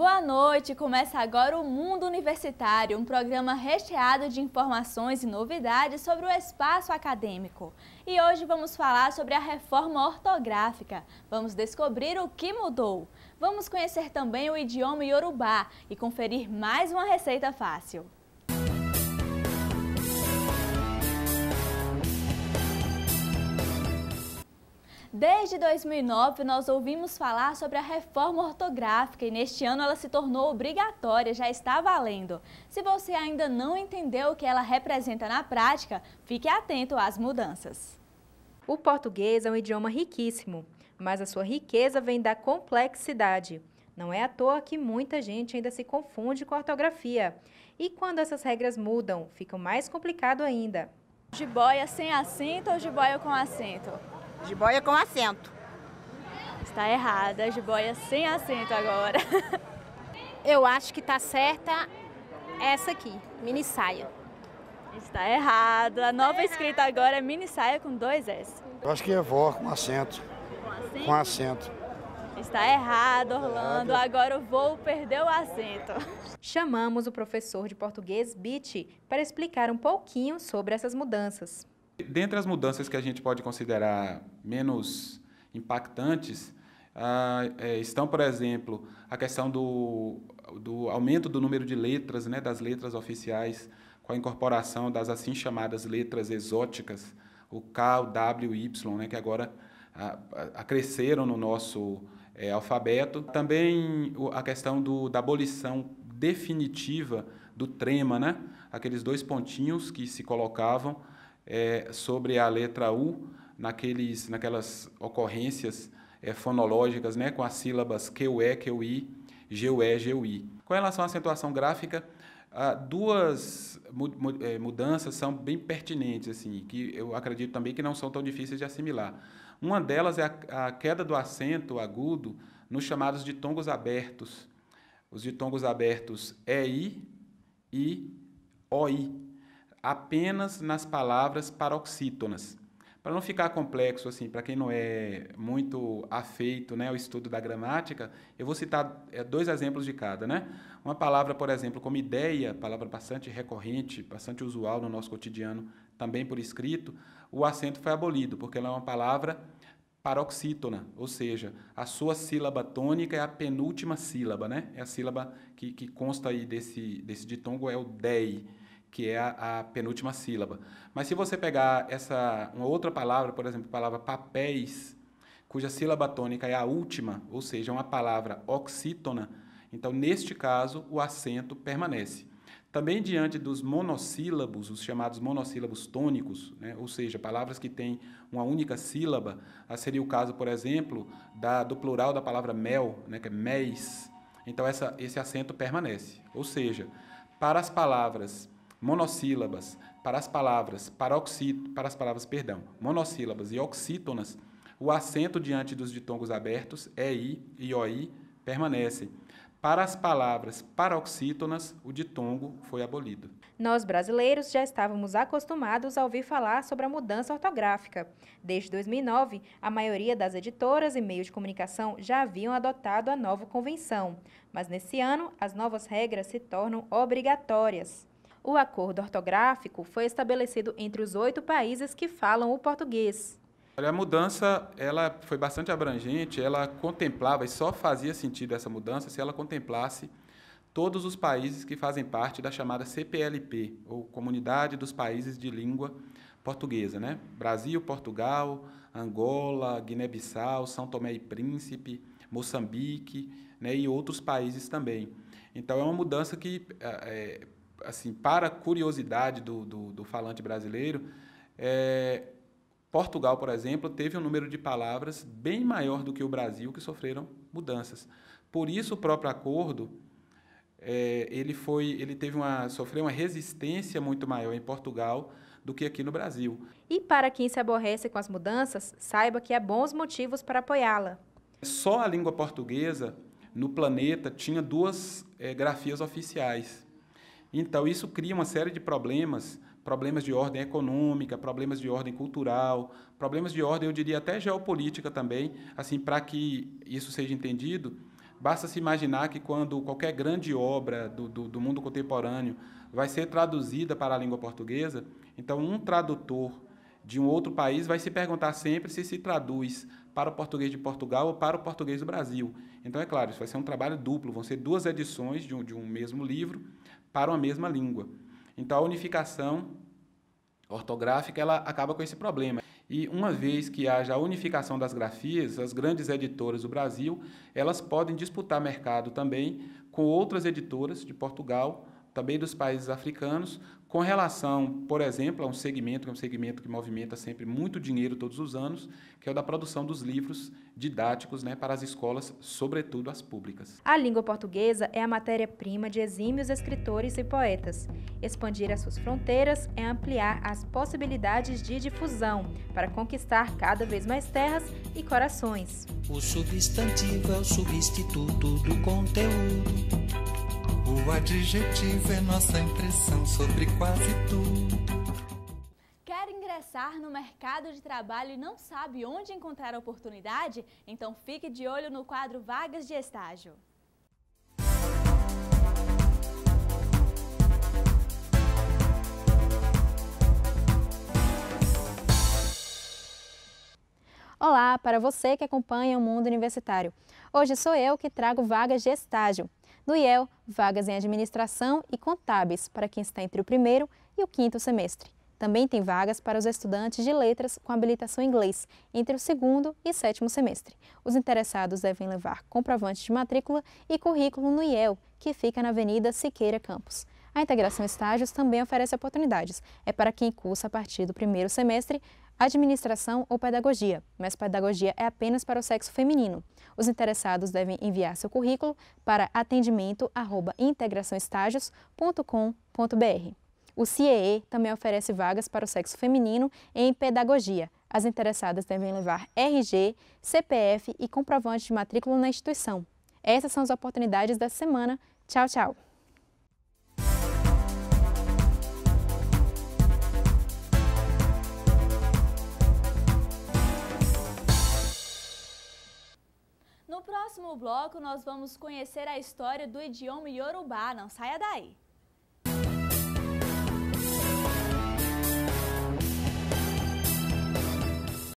Boa noite! Começa agora o Mundo Universitário, um programa recheado de informações e novidades sobre o espaço acadêmico. E hoje vamos falar sobre a reforma ortográfica. Vamos descobrir o que mudou. Vamos conhecer também o idioma iorubá e conferir mais uma receita fácil. Desde 2009, nós ouvimos falar sobre a reforma ortográfica e neste ano ela se tornou obrigatória, já está valendo. Se você ainda não entendeu o que ela representa na prática, fique atento às mudanças. O português é um idioma riquíssimo, mas a sua riqueza vem da complexidade. Não é à toa que muita gente ainda se confunde com a ortografia. E quando essas regras mudam, fica mais complicado ainda. Jiboia sem acento ou jiboia com acento? Jiboia com acento. Está errada, jiboia sem acento agora. Eu acho que está certa essa aqui, mini saia. Está errado. A nova escrita agora é mini saia com 2 S. Eu acho que é vó com acento. Com acento. Está errado, Orlando. Agora o voo perdeu o acento. Chamamos o professor de português Biti para explicar um pouquinho sobre essas mudanças. Dentre as mudanças que a gente pode considerar menos impactantes, estão, por exemplo, a questão do aumento do número de letras, né, das letras oficiais, com a incorporação das assim chamadas letras exóticas, o K, o W, o Y, né, que agora acresceram no nosso alfabeto. Também a questão da abolição definitiva do trema, né, aqueles 2 pontinhos que se colocavam sobre a letra U, naquelas ocorrências fonológicas, né, com as sílabas QE, QI, GUE, GUI. Com relação à acentuação gráfica, 2 mudanças são bem pertinentes, assim, que eu acredito também que não são tão difíceis de assimilar. Uma delas é a queda do acento agudo nos chamados ditongos abertos. Os ditongos abertos EI e OI. Apenas nas palavras paroxítonas. Para não ficar complexo, assim, para quem não é muito afeito, né, ao estudo da gramática, eu vou citar 2 exemplos de cada, né? Uma palavra, por exemplo, como ideia, palavra bastante recorrente, bastante usual no nosso cotidiano, também por escrito, o acento foi abolido, porque ela é uma palavra paroxítona, ou seja, a sua sílaba tônica é a penúltima sílaba, né? É a sílaba que consta aí desse ditongo, é o DEI, que é a penúltima sílaba. Mas se você pegar uma outra palavra, por exemplo, a palavra papéis, cuja sílaba tônica é a última, ou seja, uma palavra oxítona, então, neste caso, o acento permanece. Também diante dos monossílabos, os chamados monossílabos tônicos, né, ou seja, palavras que têm uma única sílaba, seria o caso, por exemplo, do plural da palavra mel, né, que é mês. Então, esse acento permanece. Ou seja, para as palavras monossílabas, para as palavras monossílabas e oxítonas, o acento diante dos ditongos abertos, EI e OI, permanecem. Para as palavras paroxítonas, o ditongo foi abolido. Nós, brasileiros, já estávamos acostumados a ouvir falar sobre a mudança ortográfica. Desde 2009, a maioria das editoras e meios de comunicação já haviam adotado a nova convenção. Mas nesse ano, as novas regras se tornam obrigatórias. O acordo ortográfico foi estabelecido entre os 8 países que falam o português. A mudança ela foi bastante abrangente, ela contemplava, e só fazia sentido essa mudança se ela contemplasse todos os países que fazem parte da chamada CPLP, ou Comunidade dos Países de Língua Portuguesa, né? Brasil, Portugal, Angola, Guiné-Bissau, São Tomé e Príncipe, Moçambique, né? E outros países também. Então, é uma mudança que, assim, para a curiosidade do falante brasileiro, Portugal, por exemplo, teve um número de palavras bem maior do que o Brasil que sofreram mudanças. Por isso, o próprio acordo sofreu uma resistência muito maior em Portugal do que aqui no Brasil. E para quem se aborrece com as mudanças, saiba que há bons motivos para apoiá-la. Só a língua portuguesa no planeta tinha 2 grafias oficiais. Então, isso cria uma série de problemas de ordem econômica, problemas de ordem cultural, problemas de ordem, eu diria, até geopolítica também, assim, para que isso seja entendido, Basta se imaginar que quando qualquer grande obra do mundo contemporâneo vai ser traduzida para a língua portuguesa, então um tradutor de um outro país vai se perguntar sempre se traduz para o português de Portugal ou para o português do Brasil. Então, é claro, isso vai ser um trabalho duplo, vão ser duas edições de um mesmo livro para uma mesma língua. Então, a unificação ortográfica ela acaba com esse problema. E uma vez que haja a unificação das grafias, as grandes editoras do Brasil, elas podem disputar mercado também com outras editoras de Portugal, também dos países africanos, com relação, por exemplo, a um segmento, que é um segmento que movimenta sempre muito dinheiro todos os anos, que é o da produção dos livros didáticos, né, para as escolas, sobretudo as públicas. A língua portuguesa é a matéria-prima de exímios escritores e poetas. Expandir as suas fronteiras é ampliar as possibilidades de difusão para conquistar cada vez mais terras e corações. O substantivo é o substituto do conteúdo. O adjetivo é nossa impressão sobre quase tudo. Quer ingressar no mercado de trabalho e não sabe onde encontrar a oportunidade? Então fique de olho no quadro Vagas de Estágio. Olá, para você que acompanha o Mundo Universitário. Hoje sou eu que trago vagas de estágio. No IEL, vagas em administração e contábeis para quem está entre o primeiro e o quinto semestre. Também tem vagas para os estudantes de letras com habilitação em inglês entre o segundo e sétimo semestre. Os interessados devem levar comprovante de matrícula e currículo no IEL, que fica na Avenida Siqueira Campos. A integração estágios também oferece oportunidades. É para quem cursa a partir do primeiro semestre administração ou pedagogia, mas pedagogia é apenas para o sexo feminino. Os interessados devem enviar seu currículo para atendimento@integraçãoestagios.com.br. O CIEE também oferece vagas para o sexo feminino em pedagogia. As interessadas devem levar RG, CPF e comprovante de matrícula na instituição. Essas são as oportunidades da semana. Tchau, tchau! No próximo bloco, nós vamos conhecer a história do idioma Yorubá. Não saia daí!